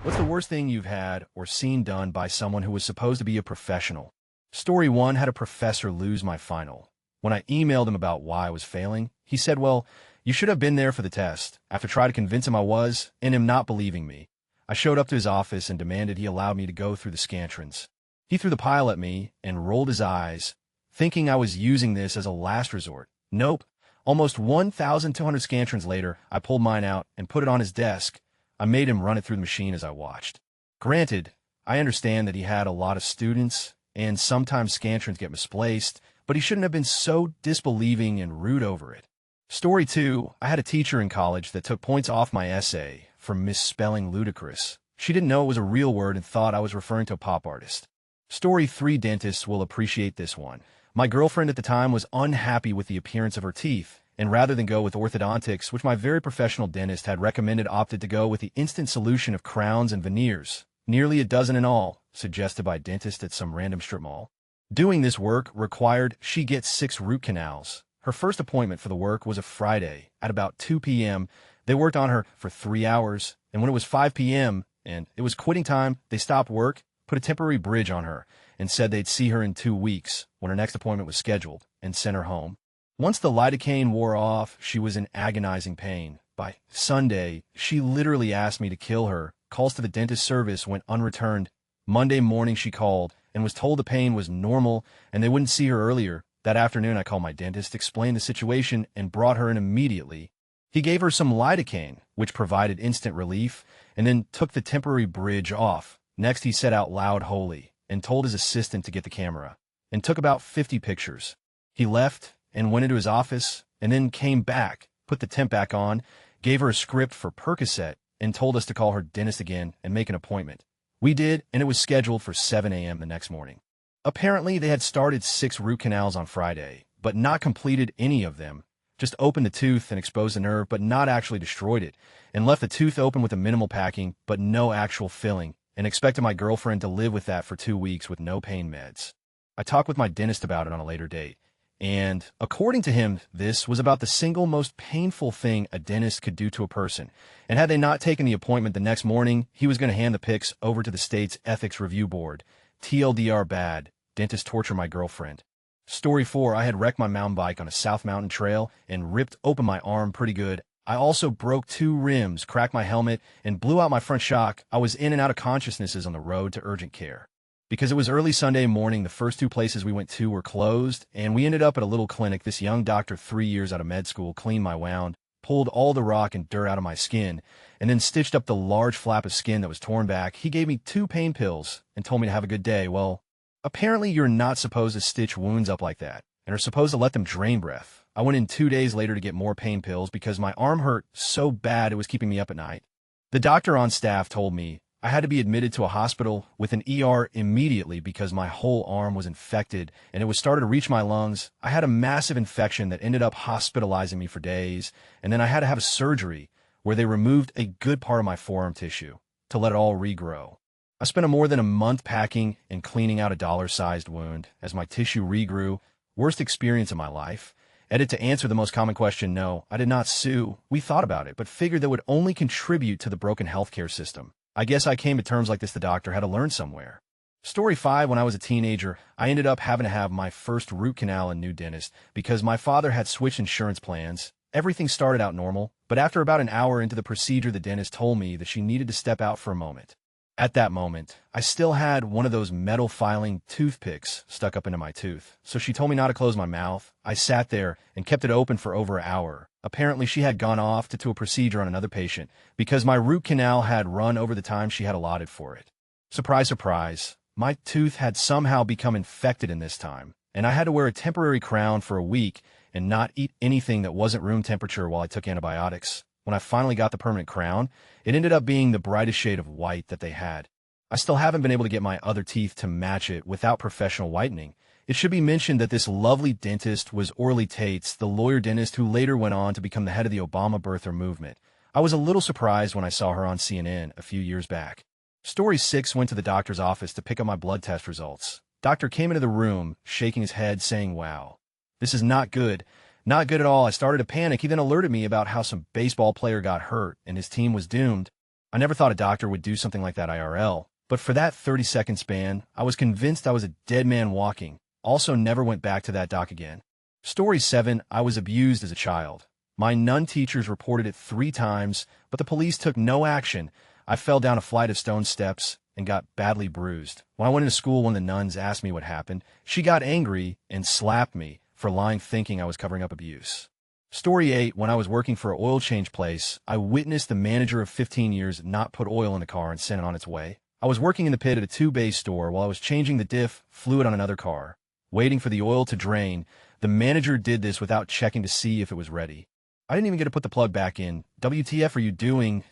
What's the worst thing you've had or seen done by someone who was supposed to be a professional? Story 1. Had a professor lose my final. When I emailed him about why I was failing, he said, well, you should have been there for the test. After trying to convince him I was, and him not believing me, I showed up to his office and demanded he allowed me to go through the scantrons. He threw the pile at me and rolled his eyes, thinking I was using this as a last resort. Nope. Almost 1,200 scantrons later, I pulled mine out and put it on his desk. I made him run it through the machine as I watched. Granted, I understand that he had a lot of students, and sometimes scantrons get misplaced, but he shouldn't have been so disbelieving and rude over it. Story 2. I had a teacher in college that took points off my essay for misspelling ludicrous. She didn't know it was a real word and thought I was referring to a pop artist. Story 3. Dentists will appreciate this one. My girlfriend at the time was unhappy with the appearance of her teeth, and rather than go with orthodontics, which my very professional dentist had recommended, opted to go with the instant solution of crowns and veneers, nearly a dozen in all, suggested by a dentist at some random strip mall. Doing this work required she get 6 root canals. Her first appointment for the work was a Friday at about 2 p.m. They worked on her for 3 hours, and when it was 5 p.m. and it was quitting time, they stopped work, put a temporary bridge on her, and said they'd see her in 2 weeks when her next appointment was scheduled, and sent her home. Once the lidocaine wore off, she was in agonizing pain. By Sunday, she literally asked me to kill her. Calls to the dentist service went unreturned. Monday morning she called and was told the pain was normal and they wouldn't see her earlier. That afternoon I called my dentist, explained the situation, and brought her in immediately. He gave her some lidocaine, which provided instant relief, and then took the temporary bridge off. Next he said out loud, "Holy," and told his assistant to get the camera, and took about 50 pictures. He left and went into his office, and then came back, put the temp back on, gave her a script for Percocet, and told us to call her dentist again and make an appointment. We did, and it was scheduled for 7 a.m. the next morning. Apparently, they had started 6 root canals on Friday, but not completed any of them. Just opened the tooth and exposed the nerve, but not actually destroyed it, and left the tooth open with a minimal packing, but no actual filling, and expected my girlfriend to live with that for 2 weeks with no pain meds. I talked with my dentist about it on a later date. And according to him, this was about the single most painful thing a dentist could do to a person. And had they not taken the appointment the next morning, he was going to hand the pics over to the state's ethics review board. TLDR bad. Dentist torture my girlfriend. Story 4. I had wrecked my mountain bike on a South Mountain trail and ripped open my arm pretty good. I also broke 2 rims, cracked my helmet, and blew out my front shock. I was in and out of consciousnesses on the road to urgent care. Because it was early Sunday morning, the first 2 places we went to were closed, and we ended up at a little clinic. This young doctor, 3 years out of med school, cleaned my wound, pulled all the rock and dirt out of my skin, and then stitched up the large flap of skin that was torn back. He gave me 2 pain pills and told me to have a good day. Well, apparently you're not supposed to stitch wounds up like that, and are supposed to let them drain breath. I went in 2 days later to get more pain pills because my arm hurt so bad it was keeping me up at night. The doctor on staff told me I had to be admitted to a hospital with an ER immediately because my whole arm was infected and it was starting to reach my lungs. I had a massive infection that ended up hospitalizing me for days, and then I had to have a surgery where they removed a good part of my forearm tissue to let it all regrow. I spent more than a month packing and cleaning out a dollar-sized wound as my tissue regrew. Worst experience of my life. Edit to answer the most common question: no, I did not sue. We thought about it, but figured that would only contribute to the broken healthcare system. I guess I came to terms like this the doctor had to learn somewhere. Story 5. When I was a teenager, I ended up having to have my first root canal and new dentist because my father had switched insurance plans. Everything started out normal, but after about an hour into the procedure, the dentist told me that she needed to step out for a moment. At that moment, I still had one of those metal filing toothpicks stuck up into my tooth, so she told me not to close my mouth. I sat there and kept it open for over an hour. Apparently, she had gone off to do a procedure on another patient because my root canal had run over the time she had allotted for it. Surprise, surprise, my tooth had somehow become infected in this time, and I had to wear a temporary crown for a week and not eat anything that wasn't room temperature while I took antibiotics. When I finally got the permanent crown, it ended up being the brightest shade of white that they had. I still haven't been able to get my other teeth to match it without professional whitening. It should be mentioned that this lovely dentist was Orly Tates, the lawyer dentist who later went on to become the head of the Obama birther movement. I was a little surprised when I saw her on CNN a few years back. Story 6. Went to the doctor's office to pick up my blood test results. Doctor came into the room, shaking his head, saying, "Wow, this is not good. Not good at all." I started to panic. He then alerted me about how some baseball player got hurt and his team was doomed. I never thought a doctor would do something like that IRL, but for that 30-second span, I was convinced I was a dead man walking. Also never went back to that doc again. Story 7, I was abused as a child. My nun teachers reported it 3 times, but the police took no action. I fell down a flight of stone steps and got badly bruised. When I went into school, one of the nuns asked me what happened. She got angry and slapped me for lying, thinking I was covering up abuse. Story 8, when I was working for an oil change place, I witnessed the manager of 15 years not put oil in the car and send it on its way. I was working in the pit at a 2-bay store while I was changing the diff fluid on another car. Waiting for the oil to drain, the manager did this without checking to see if it was ready. I didn't even get to put the plug back in. WTF are you doing?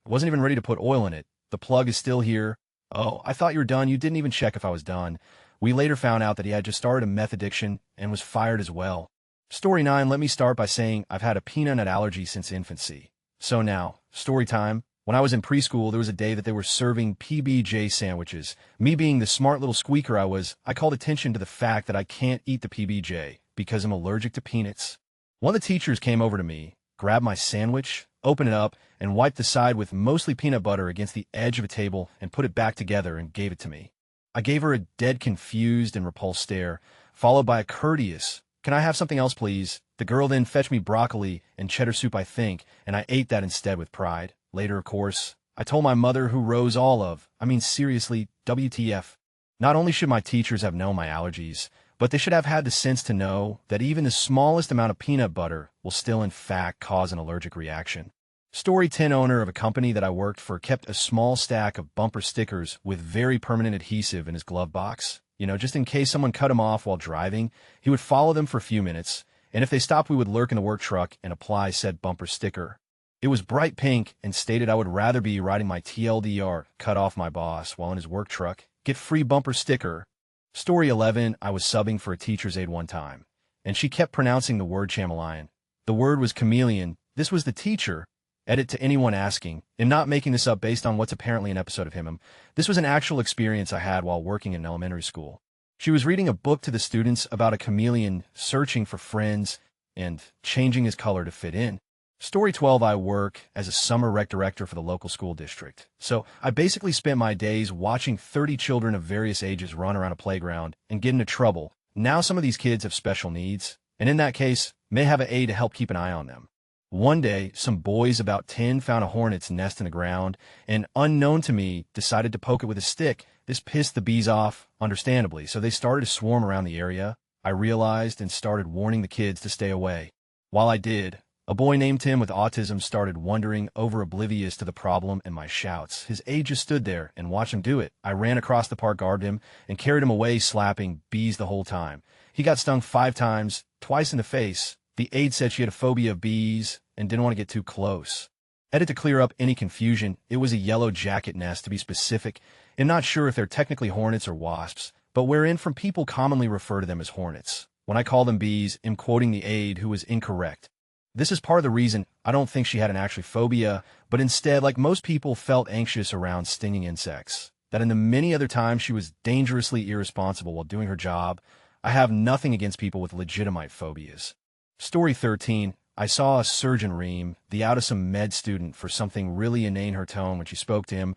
I wasn't even ready to put oil in it. The plug is still here. Oh, I thought you were done. You didn't even check if I was done. We later found out that he had just started a meth addiction and was fired as well. Story 9, let me start by saying I've had a peanut nut allergy since infancy. So now, story time. When I was in preschool, there was a day that they were serving PBJ sandwiches. Me being the smart little squeaker I was, I called attention to the fact that I can't eat the PBJ because I'm allergic to peanuts. One of the teachers came over to me, grabbed my sandwich, opened it up, and wiped the side with mostly peanut butter against the edge of a table and put it back together and gave it to me. I gave her a dead confused and repulsed stare, followed by a courteous, "Can I have something else, please?" The girl then fetched me broccoli and cheddar soup, I think, and I ate that instead with pride. Later, of course, I told my mother, who rose all of, seriously, WTF. Not only should my teachers have known my allergies, but they should have had the sense to know that even the smallest amount of peanut butter will still in fact cause an allergic reaction. Story 10, owner of a company that I worked for kept a small stack of bumper stickers with very permanent adhesive in his glove box. Just in case someone cut him off while driving, he would follow them for a few minutes, and if they stopped, we would lurk in the work truck and apply said bumper sticker. It was bright pink and stated I would rather be riding my TLDR, cut off my boss, while in his work truck, get free bumper sticker. Story 11, I was subbing for a teacher's aide one time, and she kept pronouncing the word chameleon. The word was chameleon. This was the teacher. Edit to anyone asking. I'm not making this up based on what's apparently an episode of him. This was an actual experience I had while working in elementary school. She was reading a book to the students about a chameleon searching for friends and changing his color to fit in. Story 12, I work as a summer rec director for the local school district. So I basically spent my days watching 30 children of various ages run around a playground and get into trouble. Now some of these kids have special needs, and in that case, may have an aide to help keep an eye on them. One day, some boys about 10 found a hornet's nest in the ground, and unknown to me, decided to poke it with a stick. This pissed the bees off, understandably, so they started to swarm around the area. I realized and started warning the kids to stay away. While I did, a boy named Tim with autism started wandering over, oblivious to the problem and my shouts. His aide just stood there and watched him do it. I ran across the park, grabbed him, and carried him away, slapping bees the whole time. He got stung 5 times, twice in the face. The aide said she had a phobia of bees and didn't want to get too close. Edit to clear up any confusion. It was a yellow jacket nest, to be specific. I'm not sure if they're technically hornets or wasps, but wherein from people commonly refer to them as hornets. When I call them bees, I'm quoting the aide, who was incorrect. This is part of the reason I don't think she had an actual phobia, but instead, like most people, felt anxious around stinging insects. That in the many other times she was dangerously irresponsible while doing her job. I have nothing against people with legitimate phobias. Story 13, I saw a surgeon ream the out of some med student for something really inane her tone when she spoke to him.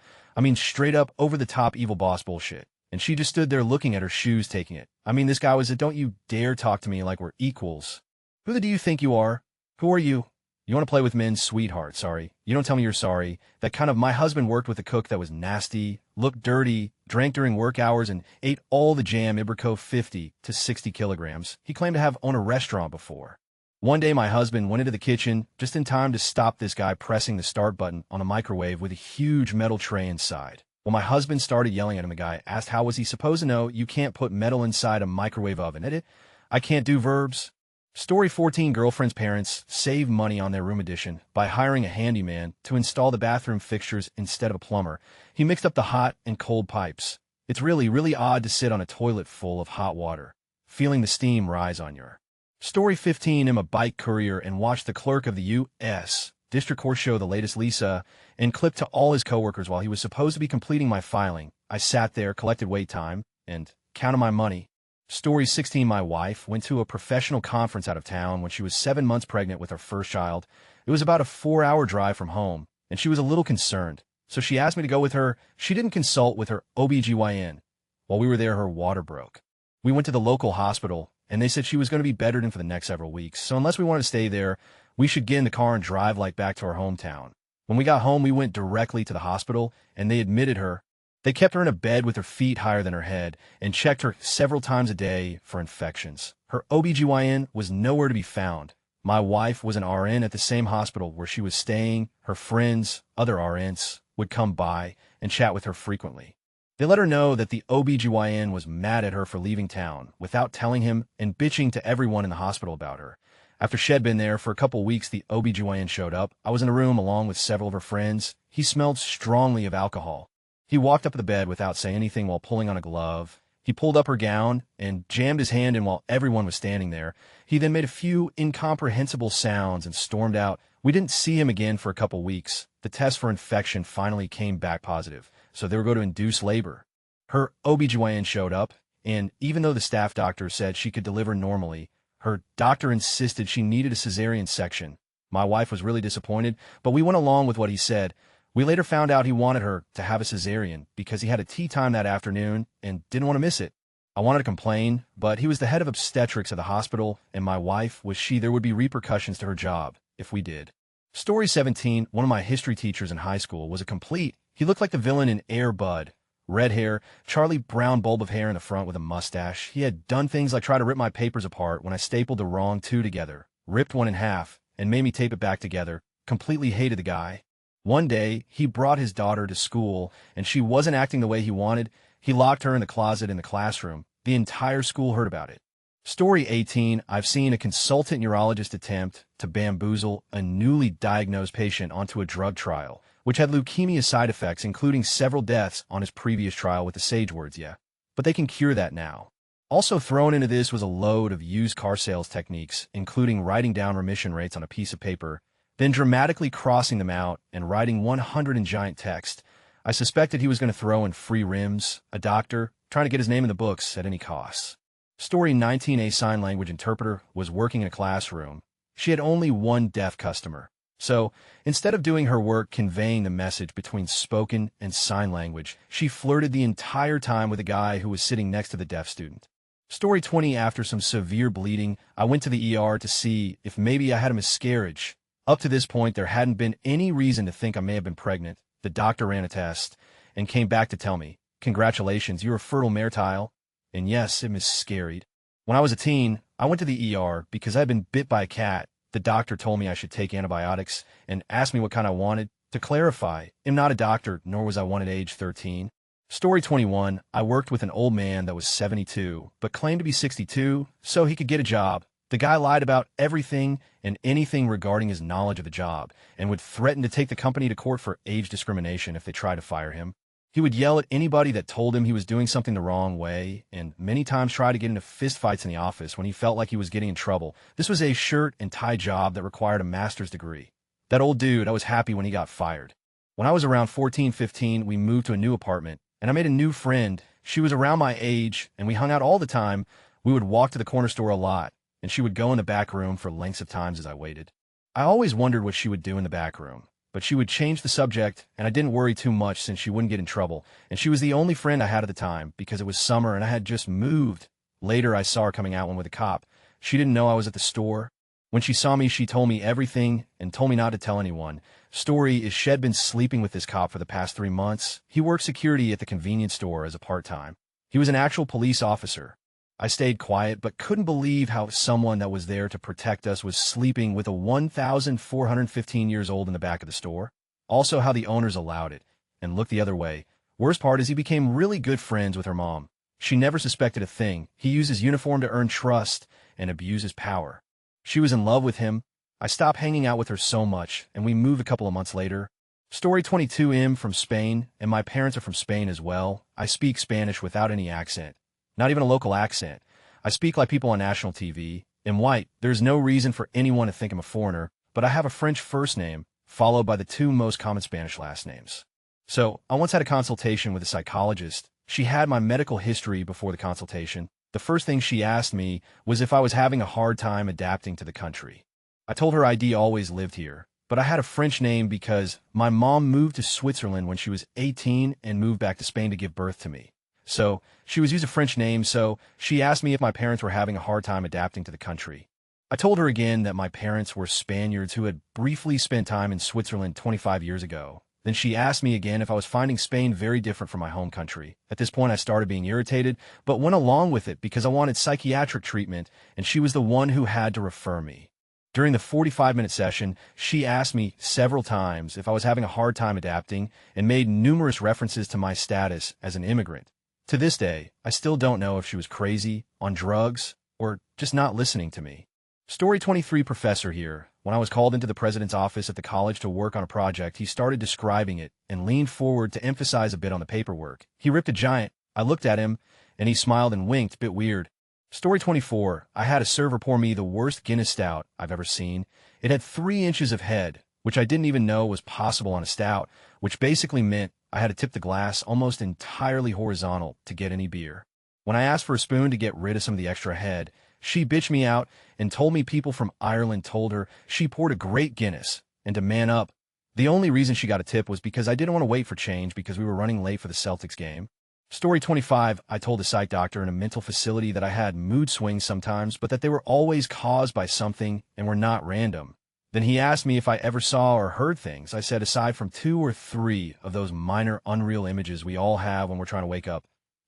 Straight up over-the-top evil boss bullshit. And she just stood there looking at her shoes, taking it. This guy was a "don't you dare talk to me like we're equals." Who the do you think you are? Who are you? You want to play with men? Sweetheart, sorry. You don't tell me you're sorry. That kind of my husband worked with a cook that was nasty, looked dirty, drank during work hours, and ate all the jam, Iberco 50 to 60 kilograms. He claimed to have owned a restaurant before. One day my husband went into the kitchen just in time to stop this guy pressing the start button on a microwave with a huge metal tray inside. When my husband started yelling at him, the guy asked how was he supposed to know you can't put metal inside a microwave oven. Edit, I can't do verbs. Story 14, girlfriend's parents save money on their room addition by hiring a handyman to install the bathroom fixtures instead of a plumber. He mixed up the hot and cold pipes. It's really, really odd to sit on a toilet full of hot water, feeling the steam rise on your. Story 15, I'm a bike courier and watched the clerk of the U.S. District Court show the latest Lisa and clipped to all his coworkers while he was supposed to be completing my filing. I sat there, collected wait time, and counted my money. Story 16, my wife went to a professional conference out of town when she was 7 months pregnant with her first child. It was about a 4-hour drive from home, and she was a little concerned. So she asked me to go with her. She didn't consult with her OBGYN. While we were there, her water broke. We went to the local hospital, and they said she was going to be bedridden for the next several weeks. So unless we wanted to stay there, we should get in the car and drive back to our hometown. When we got home, we went directly to the hospital, and they admitted her. They kept her in a bed with her feet higher than her head and checked her several times a day for infections. Her OBGYN was nowhere to be found. My wife was an RN at the same hospital where she was staying. Her friends, other RNs, would come by and chat with her frequently. They let her know that the OBGYN was mad at her for leaving town without telling him and bitching to everyone in the hospital about her. After she'd been there for a couple weeks, the OBGYN showed up. I was in a room along with several of her friends. He smelled strongly of alcohol. He walked up to the bed without saying anything while pulling on a glove. He pulled up her gown and jammed his hand in while everyone was standing there. He then made a few incomprehensible sounds and stormed out. We didn't see him again for a couple weeks. The test for infection finally came back positive, so they were going to induce labor. Her OBGYN showed up, and even though the staff doctor said she could deliver normally, her doctor insisted she needed a cesarean section. My wife was really disappointed, but we went along with what he said. We later found out he wanted her to have a cesarean because he had a tea time that afternoon and didn't want to miss it. I wanted to complain, but he was the head of obstetrics of the hospital, and my wife was there would be repercussions to her job if we did. Story 17, one of my history teachers in high school, was a complete. He looked like the villain in Air Bud. Red hair, Charlie Brown bulb of hair in the front with a mustache. He had done things like try to rip my papers apart when I stapled the wrong two together, ripped one in half, and made me tape it back together. Completely hated the guy. One day, he brought his daughter to school, and she wasn't acting the way he wanted. He locked her in the closet in the classroom. The entire school heard about it. Story 18, I've seen a consultant neurologist attempt to bamboozle a newly diagnosed patient onto a drug trial, which had leukemia side effects, including several deaths on his previous trial with the sage words, yeah. But they can cure that now. Also thrown into this was a load of used car sales techniques, including writing down remission rates on a piece of paper, then dramatically crossing them out and writing 100 in giant text. I suspected he was going to throw in free rims, a doctor, trying to get his name in the books at any cost. Story 19, a sign language interpreter was working in a classroom. She had only one deaf customer. So, instead of doing her work conveying the message between spoken and sign language, she flirted the entire time with a guy who was sitting next to the deaf student. Story 20, after some severe bleeding, I went to the ER to see if maybe I had a miscarriage. Up to this point, there hadn't been any reason to think I may have been pregnant. The doctor ran a test and came back to tell me, "Congratulations, you're a fertile male." And yes, it miscarried. When I was a teen, I went to the ER because I had been bit by a cat. The doctor told me I should take antibiotics and asked me what kind I wanted. To clarify, I'm not a doctor, nor was I one at age 13. Story 21, I worked with an old man that was 72, but claimed to be 62 so he could get a job. The guy lied about everything and anything regarding his knowledge of the job and would threaten to take the company to court for age discrimination if they tried to fire him. He would yell at anybody that told him he was doing something the wrong way and many times try to get into fistfights in the office when he felt like he was getting in trouble. This was a shirt and tie job that required a master's degree. That old dude, I was happy when he got fired. When I was around 14, 15, we moved to a new apartment and I made a new friend. She was around my age and we hung out all the time. We would walk to the corner store a lot, and she would go in the back room for lengths of times as I waited. I always wondered what she would do in the back room, but she would change the subject, and I didn't worry too much since she wouldn't get in trouble, and she was the only friend I had at the time because it was summer and I had just moved. Later, I saw her coming out with a cop. She didn't know I was at the store. When she saw me, she told me everything and told me not to tell anyone. Story is she'd been sleeping with this cop for the past 3 months. He worked security at the convenience store as a part-time. He was an actual police officer. I stayed quiet, but couldn't believe how someone that was there to protect us was sleeping with a 1,415 years old in the back of the store. Also how the owners allowed it, and looked the other way. Worst part is he became really good friends with her mom. She never suspected a thing. He used his uniform to earn trust and abuse his power. She was in love with him. I stopped hanging out with her so much, and we moved a couple of months later. Story 22, I'm from Spain, and my parents are from Spain as well. I speak Spanish without any accent. Not even a local accent. I speak like people on national TV. I'm white. There's no reason for anyone to think I'm a foreigner, but I have a French first name, followed by the 2 most common Spanish last names. So, I once had a consultation with a psychologist. She had my medical history before the consultation. The first thing she asked me was if I was having a hard time adapting to the country. I told her I'd always lived here. but I had a French name because my mom moved to Switzerland when she was 18 and moved back to Spain to give birth to me. So she was used a French name, so she asked me if my parents were having a hard time adapting to the country. I told her again that my parents were Spaniards who had briefly spent time in Switzerland 25 years ago. Then she asked me again if I was finding Spain very different from my home country. At this point, I started being irritated, but went along with it because I wanted psychiatric treatment, and she was the one who had to refer me. During the 45-minute session, she asked me several times if I was having a hard time adapting and made numerous references to my status as an immigrant. To this day, I still don't know if she was crazy, on drugs, or just not listening to me. Story 23 professor here. When I was called into the president's office at the college to work on a project, he started describing it and leaned forward to emphasize a bit on the paperwork. He ripped a giant. I looked at him, and he smiled and winked, bit weird. Story 24. I had a server pour me the worst Guinness stout I've ever seen. It had 3 inches of head, which I didn't even know was possible on a stout, which basically meant I had to tip the glass almost entirely horizontal to get any beer. When I asked for a spoon to get rid of some of the extra head, she bitched me out and told me people from Ireland told her she poured a great Guinness and to man up. The only reason she got a tip was because I didn't want to wait for change because we were running late for the Celtics game. Story 25. I told a psych doctor in a mental facility that I had mood swings sometimes, but that they were always caused by something and were not random. Then he asked me if I ever saw or heard things. I said aside from 2 or 3 of those minor unreal images we all have when we're trying to wake up,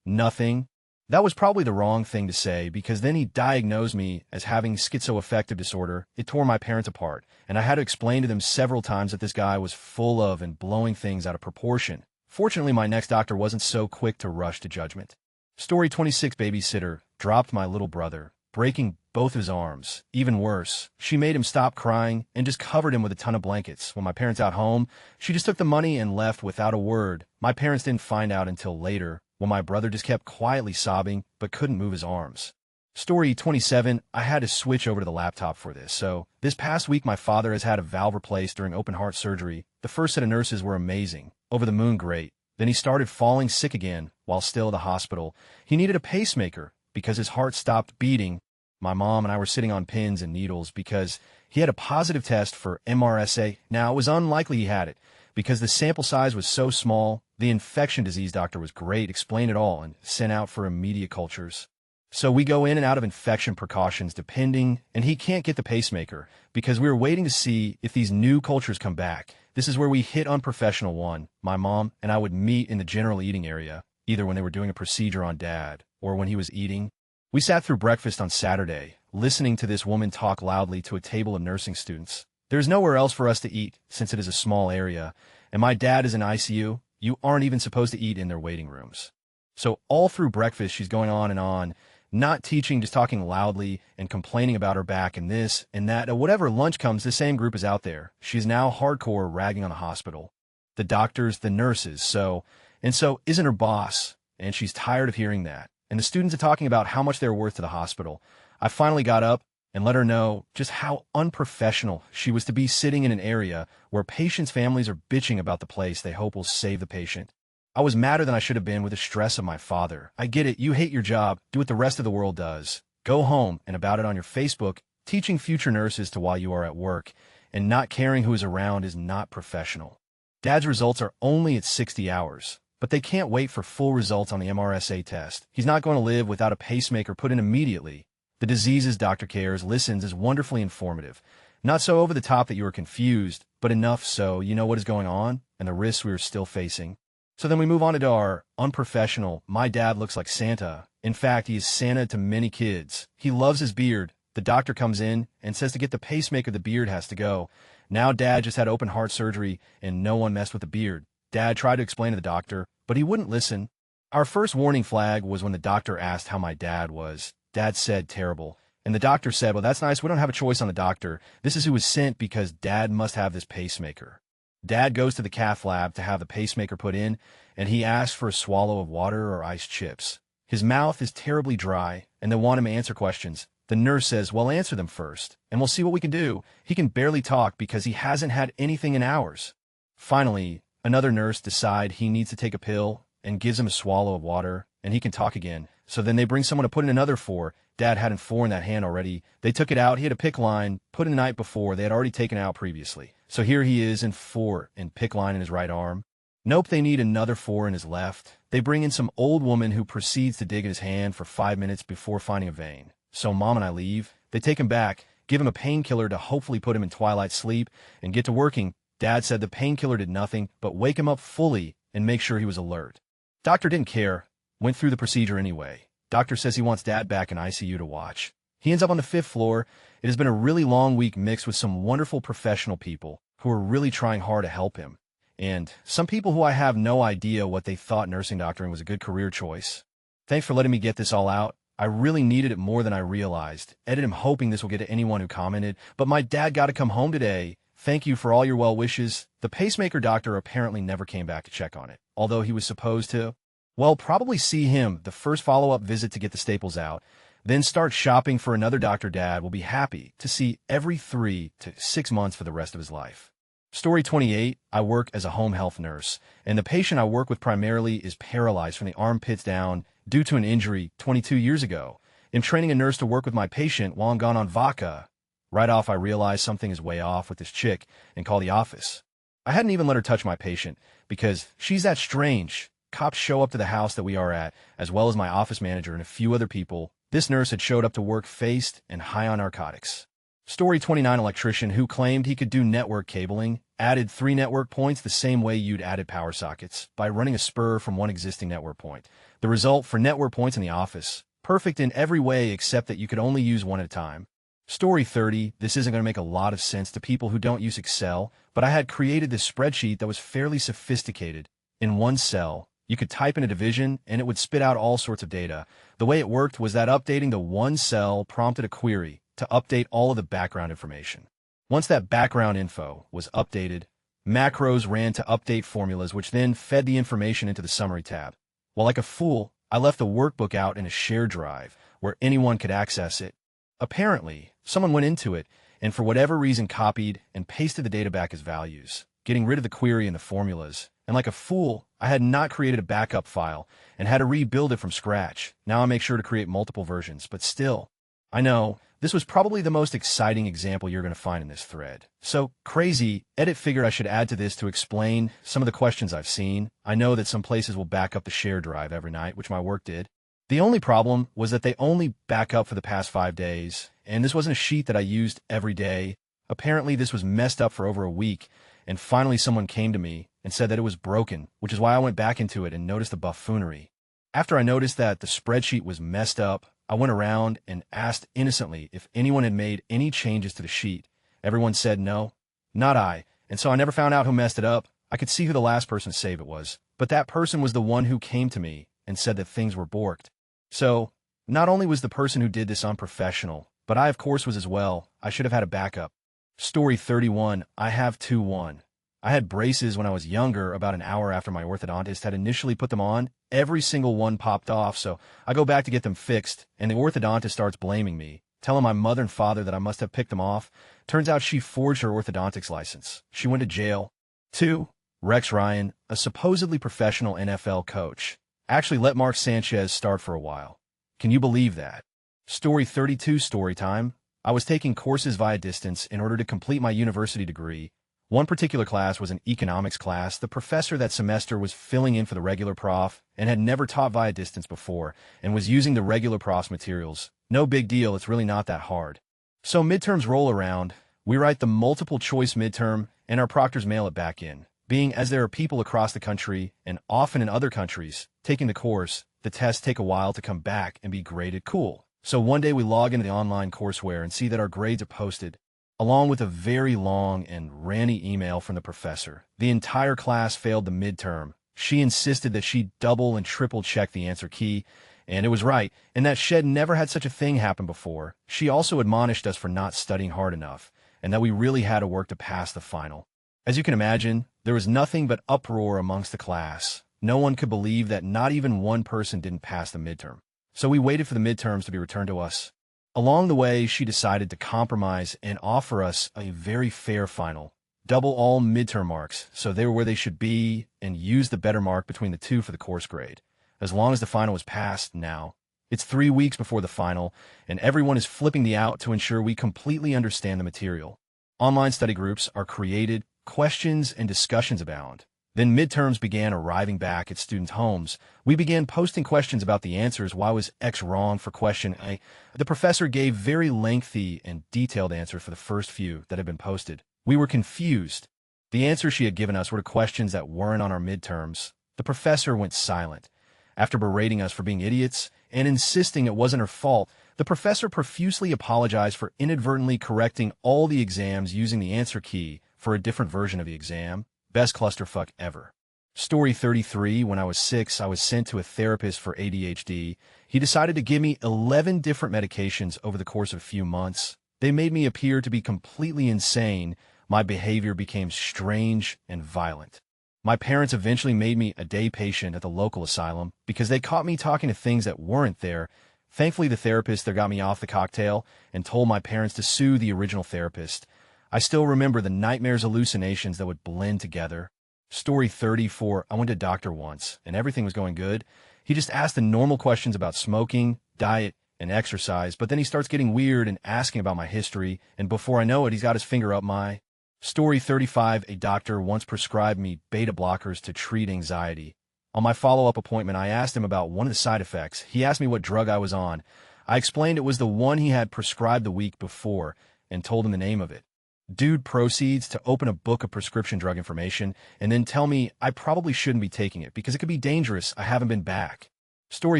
nothing. That was probably the wrong thing to say because then he diagnosed me as having schizoaffective disorder. It tore my parents apart, and I had to explain to them several times that this guy was full of and blowing things out of proportion. Fortunately, my next doctor wasn't so quick to rush to judgment. Story 26 babysitter dropped my little brother, breaking both his arms. Even worse, she made him stop crying and just covered him with a ton of blankets. When my parents got home, she just took the money and left without a word. My parents didn't find out until later, when my brother just kept quietly sobbing but couldn't move his arms. Story 27. I had to switch over to the laptop for this. So this past week, my father has had a valve replaced during open heart surgery. The first set of nurses were amazing, over the moon great. Then he started falling sick again while still at the hospital. He needed a pacemaker because his heart stopped beating. My mom and I were sitting on pins and needles because he had a positive test for MRSA. Now, it was unlikely he had it because the sample size was so small. The infection disease doctor was great, explained it all, and sent out for immediate cultures. So we go in and out of infection precautions depending, and he can't get the pacemaker because we were waiting to see if these new cultures come back. This is where we hit Unprofessional 1. My mom and I would meet in the general eating area, either when they were doing a procedure on Dad or when he was eating. We sat through breakfast on Saturday, listening to this woman talk loudly to a table of nursing students. There's nowhere else for us to eat since it is a small area, and my dad is in ICU. You aren't even supposed to eat in their waiting rooms. So all through breakfast, she's going on, not teaching, just talking loudly and complaining about her back and this and that. Whatever lunch comes, the same group is out there. She's now hardcore ragging on the hospital, the doctors, the nurses. So isn't her boss, and she's tired of hearing that. And the students are talking about how much they're worth to the hospital. I finally got up and let her know just how unprofessional she was to be sitting in an area where patients' families are bitching about the place they hope will save the patient. I was madder than I should have been with the stress of my father. I get it, you hate your job, do what the rest of the world does. Go home and about it on your Facebook, teaching future nurses to while you are at work, and not caring who is around is not professional. Dad's results are only at 60 hours, but they can't wait for full results on the MRSA test. He's not going to live without a pacemaker put in immediately. The diseases Dr. Cares listens is wonderfully informative. Not so over the top that you are confused, but enough so you know what is going on and the risks we are still facing. So then we move on to our Unprofessional. My dad looks like Santa. In fact, he is Santa to many kids. He loves his beard. The doctor comes in and says to get the pacemaker, the beard has to go. Now Dad just had open heart surgery and no one messed with the beard. Dad tried to explain to the doctor, but he wouldn't listen. Our first warning flag was when the doctor asked how my dad was. Dad said terrible. And the doctor said, well, that's nice. We don't have a choice on the doctor. This is who was sent because Dad must have this pacemaker. Dad goes to the cath lab to have the pacemaker put in, and he asks for a swallow of water or ice chips. His mouth is terribly dry, and they want him to answer questions. The nurse says, well, answer them first, and we'll see what we can do. He can barely talk because he hasn't had anything in hours. Finally, another nurse decides he needs to take a pill and gives him a swallow of water. and he can talk again. So then they bring someone to put in another 4. Dad had 4 in that hand already. They took it out. He had a PICC line put in the night before. They had already taken it out previously. So here he is in 4 in PICC line in his right arm. Nope, they need another 4 in his left. They bring in some old woman who proceeds to dig at his hand for 5 minutes before finding a vein. So Mom and I leave. They take him back, give him a painkiller to hopefully put him in twilight sleep, and get to working. Dad said the painkiller did nothing but wake him up fully and make sure he was alert. Doctor didn't care, went through the procedure anyway. Doctor says he wants Dad back in ICU to watch. He ends up on the 5th floor. It has been a really long week mixed with some wonderful professional people who are really trying hard to help him. And some people who I have no idea what they thought nursing doctoring was a good career choice. Thanks for letting me get this all out. I really needed it more than I realized. Edit, I'm hoping this will get to anyone who commented, but my dad got to come home today. Thank you for all your well wishes. The pacemaker doctor apparently never came back to check on it, although he was supposed to. Well, probably see him the first follow-up visit to get the staples out, then start shopping for another doctor. Dad will be happy to see every 3 to 6 months for the rest of his life. Story 28, I work as a home health nurse, and the patient I work with primarily is paralyzed from the armpits down due to an injury 22 years ago. I'm training a nurse to work with my patient while I'm gone on vaca. Right off, I realize something is way off with this chick and call the office. I hadn't even let her touch my patient because she's that strange. Cops show up to the house that we are at, as well as my office manager and a few other people. This nurse had showed up to work faced and high on narcotics. Story 29, electrician who claimed he could do network cabling, added 3 network points the same way you'd added power sockets, by running a spur from one existing network point. The result for network points in the office, perfect in every way except that you could only use one at a time. Story 30, this isn't going to make a lot of sense to people who don't use Excel, but I had created this spreadsheet that was fairly sophisticated. In one cell, you could type in a division and it would spit out all sorts of data. The way it worked was that updating the one cell prompted a query to update all of the background information. Once that background info was updated, macros ran to update formulas, which then fed the information into the summary tab. Well, like a fool, I left the workbook out in a shared drive where anyone could access it. Apparently, someone went into it and for whatever reason copied and pasted the data back as values, getting rid of the query and the formulas. And like a fool, I had not created a backup file and had to rebuild it from scratch. Now I make sure to create multiple versions, but still, I know this was probably the most exciting example you're going to find in this thread. So crazy, Edit figured I should add to this to explain some of the questions I've seen. I know that some places will back up the share drive every night, which my work did. The only problem was that they only back up for the past 5 days, and this wasn't a sheet that I used every day. Apparently this was messed up for over a week, and finally someone came to me and said that it was broken, which is why I went back into it and noticed the buffoonery. After I noticed that the spreadsheet was messed up, I went around and asked innocently if anyone had made any changes to the sheet. Everyone said no, not I, and so I never found out who messed it up. I could see who the last person to save it was, but that person was the one who came to me and said that things were borked. So, not only was the person who did this unprofessional, but I of course was as well. I should have had a backup. Story 31, I have 2-1. I had braces when I was younger, about an hour after my orthodontist had initially put them on. Every single one popped off, so I go back to get them fixed, and the orthodontist starts blaming me, telling my mother and father that I must have picked them off. Turns out she forged her orthodontics license. She went to jail. 2. Rex Ryan, a supposedly professional NFL coach, actually let Mark Sanchez start for a while. Can you believe that? Story 32, story time. I was taking courses via distance in order to complete my university degree. One particular class was an economics class. The professor that semester was filling in for the regular prof and had never taught via distance before and was using the regular prof's materials. No big deal, it's really not that hard. So midterms roll around, we write the multiple choice midterm, and our proctors mail it back in. Being as there are people across the country, and often in other countries, taking the course, the tests take a while to come back and be graded. Cool. So one day we log into the online courseware and see that our grades are posted, along with a very long and ranty email from the professor. The entire class failed the midterm. She insisted that she double and triple check the answer key, and it was right, and that she'd never had such a thing happen before. She also admonished us for not studying hard enough, and that we really had to work to pass the final. As you can imagine, there was nothing but uproar amongst the class. No one could believe that not even one person didn't pass the midterm. So we waited for the midterms to be returned to us. Along the way, she decided to compromise and offer us a very fair final. Double all midterm marks, so they were where they should be, and use the better mark between the two for the course grade. as long as the final was passed now. It's 3 weeks before the final, and everyone is flipping the out to ensure we completely understand the material. Online study groups are created, questions and discussions abound. Then midterms began arriving back at students' homes. We began posting questions about the answers. Why was X wrong for question A? The professor gave very lengthy and detailed answers for the first few that had been posted. We were confused. The answers she had given us were to questions that weren't on our midterms. The professor went silent. After berating us for being idiots and insisting it wasn't her fault, the professor profusely apologized for inadvertently correcting all the exams using the answer key for a different version of the exam. Best clusterfuck ever. Story 33. When I was 6, I was sent to a therapist for ADHD. He decided to give me 11 different medications over the course of a few months. They made me appear to be completely insane. My behavior became strange and violent. My parents eventually made me a day patient at the local asylum because they caught me talking to things that weren't there. Thankfully, the therapist there got me off the cocktail and told my parents to sue the original therapist. I still remember the nightmares, hallucinations that would blend together. Story 34. I went to a doctor once, and everything was going good. He just asked the normal questions about smoking, diet, and exercise, but then he starts getting weird and asking about my history, and before I know it, he's got his finger up my... Story 35. A doctor once prescribed me beta blockers to treat anxiety. On my follow-up appointment, I asked him about one of the side effects. He asked me what drug I was on. I explained it was the one he had prescribed the week before, and told him the name of it. Dude proceeds to open a book of prescription drug information and then tell me I probably shouldn't be taking it because it could be dangerous. I haven't been back. Story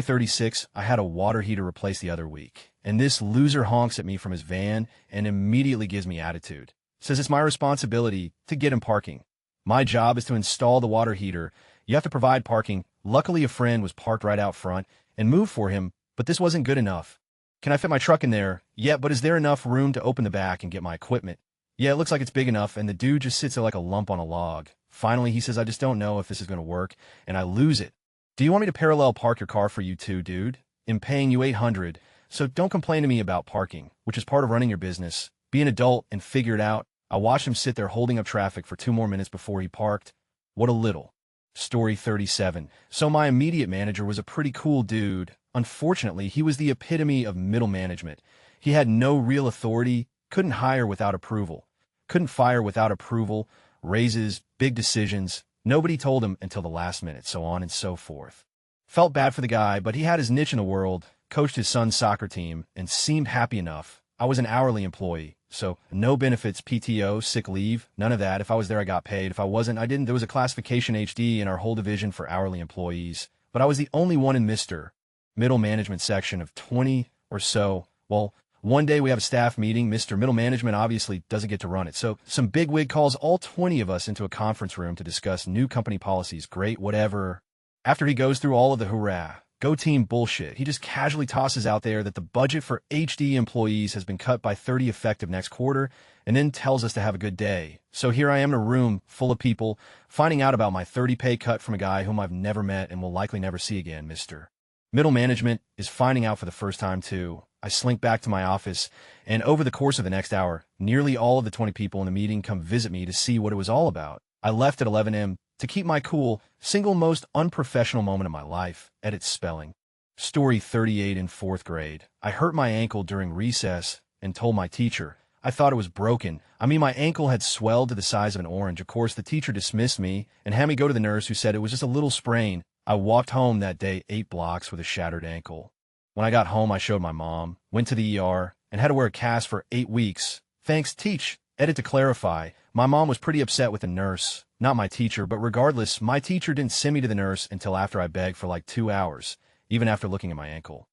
36. I had a water heater replaced the other week, and this loser honks at me from his van and immediately gives me attitude. Says it's my responsibility to get him parking. My job is to install the water heater. You have to provide parking. Luckily, a friend was parked right out front and moved for him, but this wasn't good enough. Can I fit my truck in there? Yeah, but is there enough room to open the back and get my equipment? Yeah, it looks like it's big enough, and the dude just sits there like a lump on a log. Finally, he says, I just don't know if this is going to work, and I lose it. Do you want me to parallel park your car for you too, dude? I'm paying you $800, so don't complain to me about parking, which is part of running your business. Be an adult and figure it out. I watched him sit there holding up traffic for 2 more minutes before he parked. What a little. Story 37. So my immediate manager was a pretty cool dude. Unfortunately, he was the epitome of middle management. He had no real authority, couldn't hire without approval. Couldn't fire without approval, raises, big decisions. Nobody told him until the last minute, so on and so forth. Felt bad for the guy, but he had his niche in the world, coached his son's soccer team, and seemed happy enough. I was an hourly employee, so no benefits, PTO, sick leave, none of that. If I was there, I got paid. If I wasn't, I didn't. There was a classification HD in our whole division for hourly employees, but I was the only one in Mr. Middle Management section of 20 or so. Well, one day we have a staff meeting. Mr. Middle Management obviously doesn't get to run it. So some bigwig calls all 20 of us into a conference room to discuss new company policies. Great, whatever. After he goes through all of the hurrah, go team bullshit, he just casually tosses out there that the budget for HD employees has been cut by 30 effective next quarter, and then tells us to have a good day. So here I am in a room full of people, finding out about my 30 pay cut from a guy whom I've never met and will likely never see again. Mr. Middle Management is finding out for the first time too. I slink back to my office, and over the course of the next hour, nearly all of the 20 people in the meeting come visit me to see what it was all about. I left at 11 a.m. to keep my cool, single most unprofessional moment of my life, edit spelling. Story 38. In 4th grade, I hurt my ankle during recess and told my teacher. I thought it was broken. I mean, my ankle had swelled to the size of an orange. Of course, the teacher dismissed me and had me go to the nurse, who said it was just a little sprain. I walked home that day 8 blocks with a shattered ankle. When I got home, I showed my mom, went to the ER, and had to wear a cast for 8 weeks. Thanks, teach. Edit to clarify. My mom was pretty upset with the nurse, not my teacher, but regardless, my teacher didn't send me to the nurse until after I begged for like 2 hours, even after looking at my ankle.